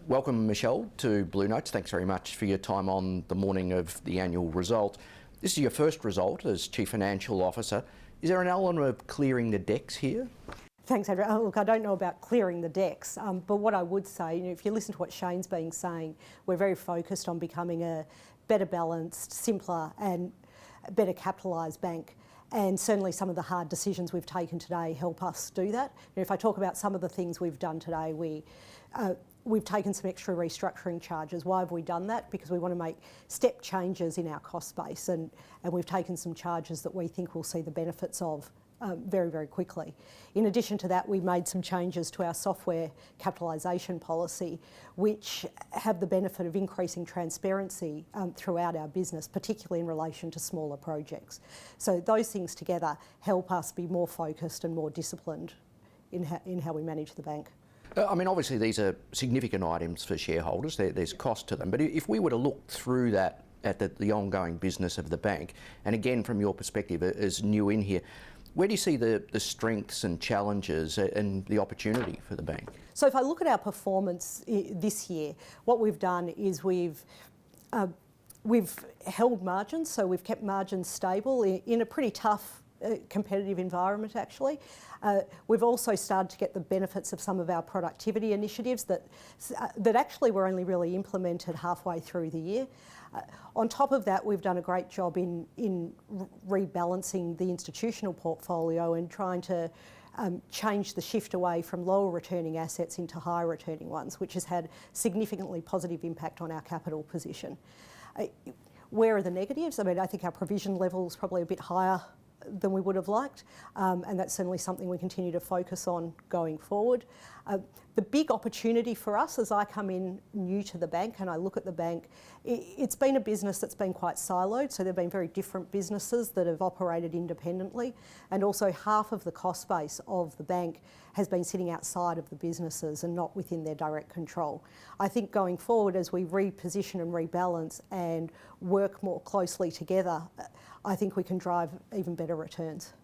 Welcome, Michelle, to Blue Notes. Thanks very much for your time on the morning of the annual result. This is your first result as Chief Financial Officer. Is there an element of clearing the decks here? Thanks, Andrew. Look, I don't know about clearing the decks, but what I would say, if you listen to what Shane's been saying, we're very focused on becoming a better balanced, simpler and better capitalised bank. And certainly some of the hard decisions we've taken today help us do that. If I talk about some of the things we've done today, we've taken some extra restructuring charges. Why have we done that? Because we want to make step changes in our cost base, and we've taken some charges that we think we'll see the benefits of very, very quickly. In addition to that, we made some changes to our software capitalisation policy, which have the benefit of increasing transparency throughout our business, particularly in relation to smaller projects. So those things together help us be more focused and more disciplined in how we manage the bank. I mean, obviously these are significant items for shareholders. There's cost to them. But if we were to look through that at the ongoing business of the bank, and again from your perspective as new in here, where do you see the strengths and challenges and the opportunity for the bank? So if I look at our performance this year, what we've done is we've held margins, so we've kept margins stable in a pretty tough competitive environment actually. We've also started to get the benefits of some of our productivity initiatives that actually were only really implemented halfway through the year. On top of that, we've done a great job in rebalancing the institutional portfolio and trying to change the shift away from lower returning assets into higher returning ones, which has had significantly positive impact on our capital position. Where are the negatives? I mean, I think our provision level is probably a bit higher than we would have liked, and that's certainly something we continue to focus on going forward. The big opportunity for us as I come in new to the bank and I look at the bank, it's been a business that's been quite siloed, so there have been very different businesses that have operated independently, and also half of the cost base of the bank has been sitting outside of the businesses and not within their direct control. I think going forward as we reposition and rebalance and work more closely together, I think we can drive even better returns.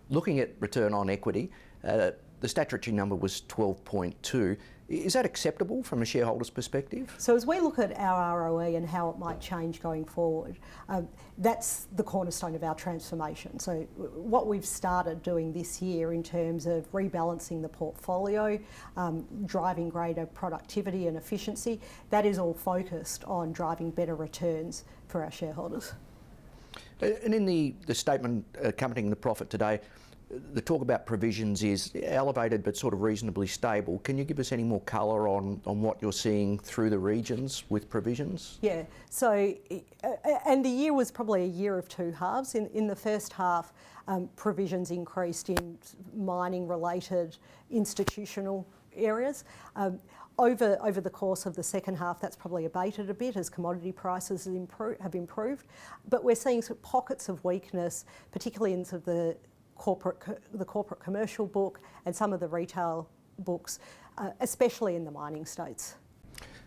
Looking at return on equity, the statutory number was 12.2. Is that acceptable from a shareholder's perspective? So as we look at our ROE and how it might change going forward, that's the cornerstone of our transformation. So what we've started doing this year in terms of rebalancing the portfolio, driving greater productivity and efficiency, that is all focused on driving better returns for our shareholders. And in the statement accompanying the profit today, the talk about provisions is elevated but sort of reasonably stable. Can you give us any more colour on what you're seeing through the regions with provisions? Yeah, so, and the year was probably a year of two halves. In the first half, provisions increased in mining-related institutional areas. Over the course of the second half, that's probably abated a bit as commodity prices have improved. But we're seeing some pockets of weakness, particularly in sort of the corporate commercial book and some of the retail books, especially in the mining states.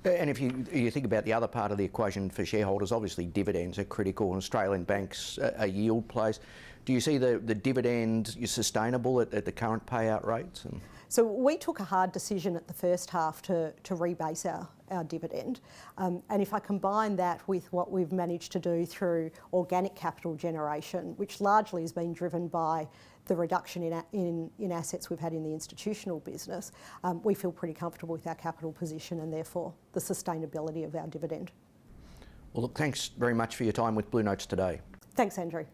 And if you think about the other part of the equation for shareholders, obviously dividends are critical, and Australian banks are yield plays. Do you see the dividend is sustainable at the current payout rates? So we took a hard decision at the first half to rebase our dividend, and if I combine that with what we've managed to do through organic capital generation, which largely has been driven by the reduction in assets we've had in the institutional business, we feel pretty comfortable with our capital position and therefore the sustainability of our dividend. Well, look, thanks very much for your time with Blue Notes today. Thanks, Andrew.